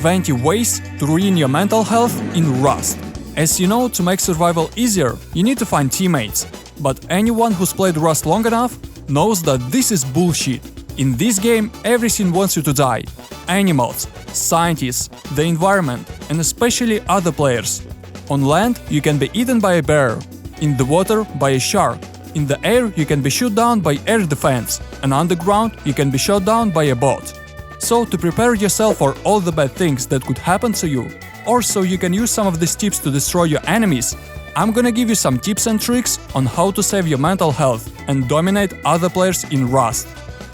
20 ways to ruin your mental health in Rust. As you know, to make survival easier, you need to find teammates. But anyone who's played Rust long enough knows that this is bullshit. In this game, everything wants you to die. Animals, scientists, the environment, and especially other players. On land, you can be eaten by a bear. In the water, by a shark. In the air, you can be shot down by air defense. And underground, you can be shot down by a bot. So, to prepare yourself for all the bad things that could happen to you, or so you can use some of these tips to destroy your enemies, I'm gonna give you some tips and tricks on how to save your mental health and dominate other players in Rust.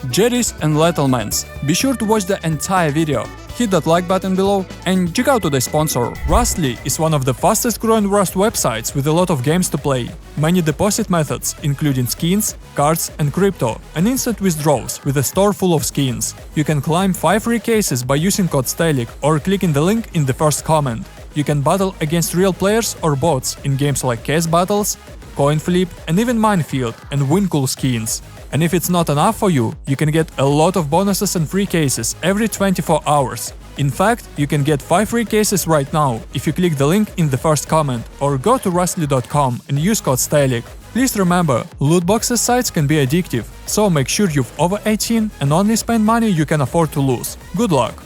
Jerry's and Lettlemans, be sure to watch the entire video, hit that like button below and check out today's sponsor. Rustly is one of the fastest growing Rust websites with a lot of games to play, many deposit methods including skins, cards and crypto, and instant withdrawals with a store full of skins. You can climb 5 free cases by using code STELIC or clicking the link in the first comment. You can battle against real players or bots in games like case battles, coin flip and even minefield and win cool skins. And if it's not enough for you, you can get a lot of bonuses and free cases every 24 hours. In fact, you can get 5 free cases right now if you click the link in the first comment or go to rustly.com and use code STELIC. Please remember, loot boxes sites can be addictive, so make sure you're over 18 and only spend money you can afford to lose. Good luck!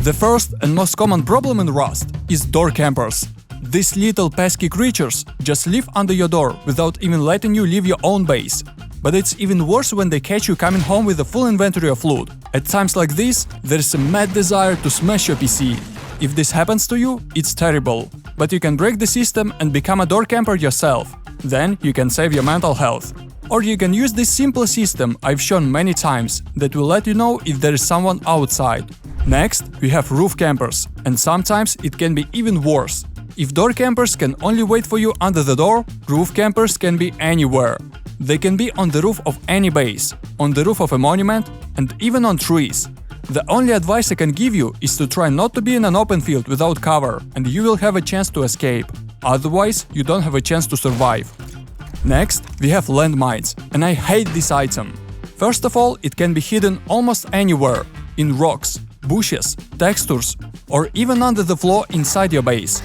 The first and most common problem in Rust is door campers. These little pesky creatures just live under your door without even letting you leave your own base. But it's even worse when they catch you coming home with a full inventory of loot. At times like this, there's a mad desire to smash your PC. If this happens to you, it's terrible. But you can break the system and become a door camper yourself. Then you can save your mental health. Or you can use this simple system I've shown many times that will let you know if there is someone outside. Next, we have roof campers, and sometimes it can be even worse. If door campers can only wait for you under the door, roof campers can be anywhere. They can be on the roof of any base, on the roof of a monument, and even on trees. The only advice I can give you is to try not to be in an open field without cover, and you will have a chance to escape. Otherwise, you don't have a chance to survive. Next, we have landmines, and I hate this item. First of all, it can be hidden almost anywhere, in rocks, bushes, textures, or even under the floor inside your base.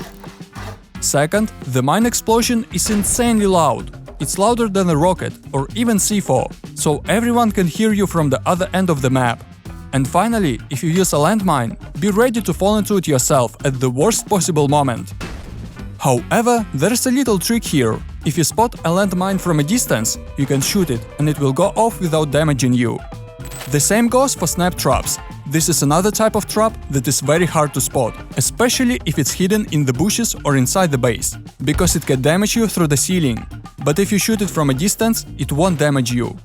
Second, the mine explosion is insanely loud. It's louder than a rocket or even C4, so everyone can hear you from the other end of the map. And finally, if you use a landmine, be ready to fall into it yourself at the worst possible moment. However, there's a little trick here. If you spot a landmine from a distance, you can shoot it and it will go off without damaging you. The same goes for snap traps. This is another type of trap that is very hard to spot, especially if it's hidden in the bushes or inside the base, because it can damage you through the ceiling. But if you shoot it from a distance, it won't damage you.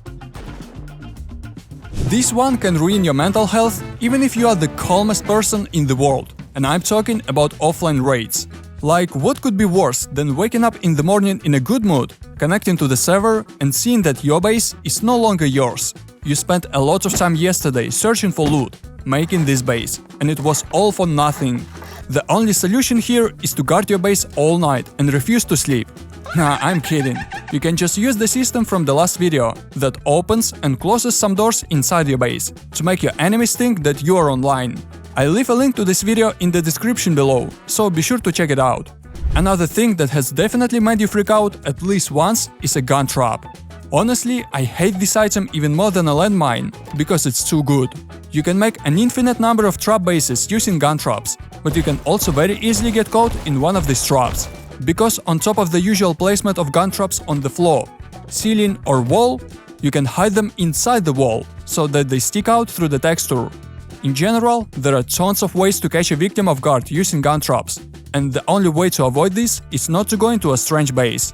This one can ruin your mental health even if you are the calmest person in the world, and I'm talking about offline raids. Like, what could be worse than waking up in the morning in a good mood, connecting to the server and seeing that your base is no longer yours. You spent a lot of time yesterday searching for loot, making this base, and it was all for nothing. The only solution here is to guard your base all night and refuse to sleep. Nah, I'm kidding. You can just use the system from the last video that opens and closes some doors inside your base to make your enemies think that you are online. I'll leave a link to this video in the description below, so be sure to check it out. Another thing that has definitely made you freak out at least once is a gun trap. Honestly, I hate this item even more than a landmine, because it's too good. You can make an infinite number of trap bases using gun traps, but you can also very easily get caught in one of these traps. Because on top of the usual placement of gun traps on the floor, ceiling or wall, you can hide them inside the wall, so that they stick out through the texture. In general, there are tons of ways to catch a victim off guard using gun traps, and the only way to avoid this is not to go into a strange base.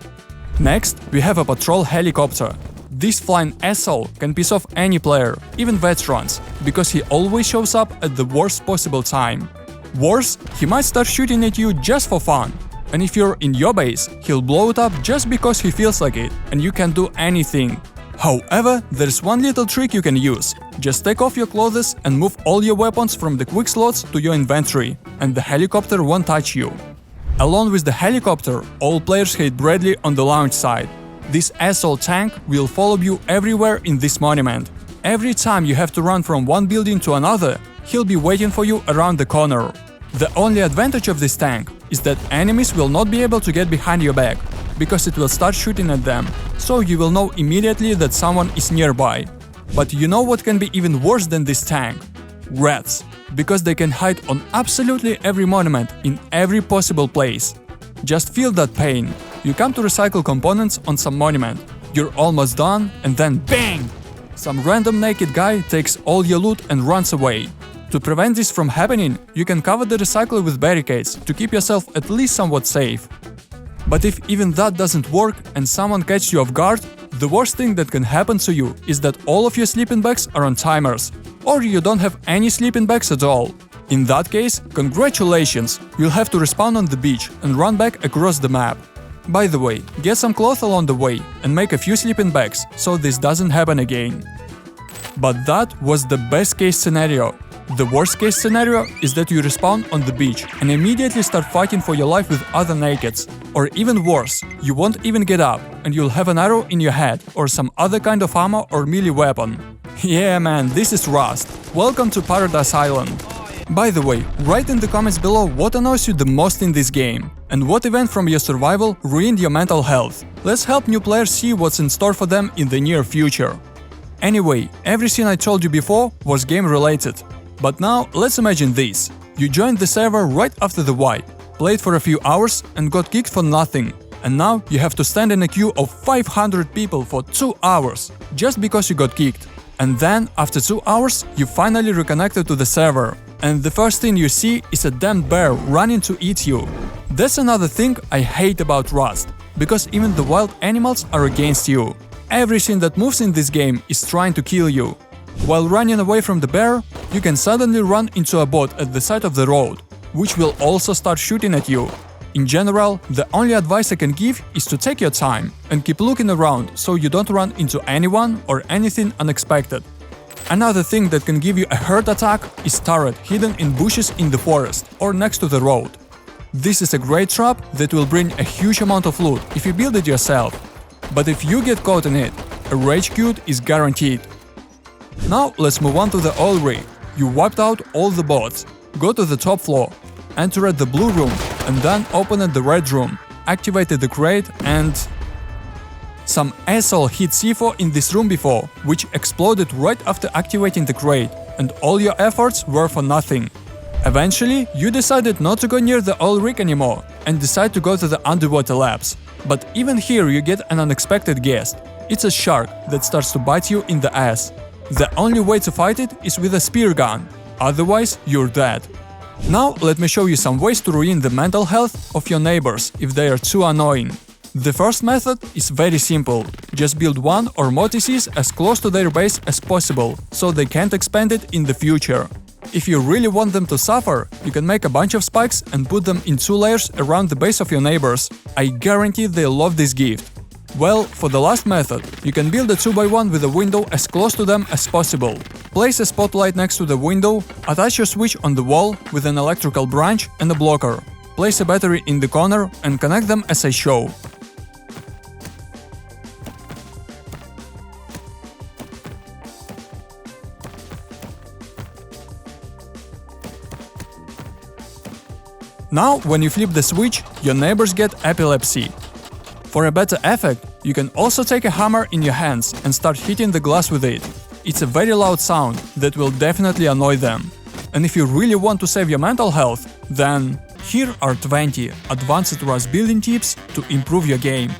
Next, we have a patrol helicopter. This flying asshole can piss off any player, even veterans, because he always shows up at the worst possible time. Worse, he might start shooting at you just for fun. And if you're in your base, he'll blow it up just because he feels like it, and you can't do anything. However, there's one little trick you can use. Just take off your clothes and move all your weapons from the quick slots to your inventory, and the helicopter won't touch you. Along with the helicopter, all players hate Bradley on the launch side. This asshole tank will follow you everywhere in this monument. Every time you have to run from one building to another, he'll be waiting for you around the corner. The only advantage of this tank is that enemies will not be able to get behind your back, because it will start shooting at them, so you will know immediately that someone is nearby. But you know what can be even worse than this tank? Rats, because they can hide on absolutely every monument in every possible place. Just feel that pain. You come to recycle components on some monument, you're almost done, and then BANG! Some random naked guy takes all your loot and runs away. To prevent this from happening, you can cover the recycler with barricades to keep yourself at least somewhat safe. But if even that doesn't work and someone catches you off guard, the worst thing that can happen to you is that all of your sleeping bags are on timers, or you don't have any sleeping bags at all. In that case, congratulations, you'll have to respawn on the beach and run back across the map. By the way, get some cloth along the way and make a few sleeping bags, so this doesn't happen again. But that was the best case scenario. The worst case scenario is that you respawn on the beach and immediately start fighting for your life with other nakeds. Or even worse, you won't even get up and you'll have an arrow in your head or some other kind of armor or melee weapon. Yeah man, this is Rust. Welcome to Paradise Island. By the way, write in the comments below what annoys you the most in this game, and what event from your survival ruined your mental health. Let's help new players see what's in store for them in the near future. Anyway, everything I told you before was game related. But now, let's imagine this. You joined the server right after the wipe, played for a few hours and got kicked for nothing. And now you have to stand in a queue of 500 people for 2 hours, just because you got kicked. And then, after 2 hours, you finally reconnected to the server. And the first thing you see is a damned bear running to eat you. That's another thing I hate about Rust, because even the wild animals are against you. Everything that moves in this game is trying to kill you. While running away from the bear, you can suddenly run into a bot at the side of the road, which will also start shooting at you. In general, the only advice I can give is to take your time and keep looking around so you don't run into anyone or anything unexpected. Another thing that can give you a heart attack is turret hidden in bushes in the forest or next to the road. This is a great trap that will bring a huge amount of loot if you build it yourself. But if you get caught in it, a rage quit is guaranteed. Now let's move on to the oil rig. You wiped out all the bots, go to the top floor, enter at the blue room and then open at the red room, activated the crate and… Some asshole hit C4 in this room before, which exploded right after activating the crate, and all your efforts were for nothing. Eventually, you decided not to go near the oil rig anymore and decide to go to the underwater labs. But even here you get an unexpected guest. It's a shark that starts to bite you in the ass. The only way to fight it is with a spear gun, otherwise you're dead. Now let me show you some ways to ruin the mental health of your neighbors if they are too annoying. The first method is very simple. Just build one or more TCs as close to their base as possible, so they can't expand it in the future. If you really want them to suffer, you can make a bunch of spikes and put them in 2 layers around the base of your neighbors. I guarantee they'll love this gift. Well, for the last method, you can build a 2x1 with a window as close to them as possible. Place a spotlight next to the window, attach your switch on the wall with an electrical branch and a blocker. Place a battery in the corner and connect them as I show. Now, when you flip the switch, your neighbors get epilepsy. For a better effect, you can also take a hammer in your hands and start hitting the glass with it. It's a very loud sound that will definitely annoy them. And if you really want to save your mental health, then here are 20 advanced Rust building tips to improve your game.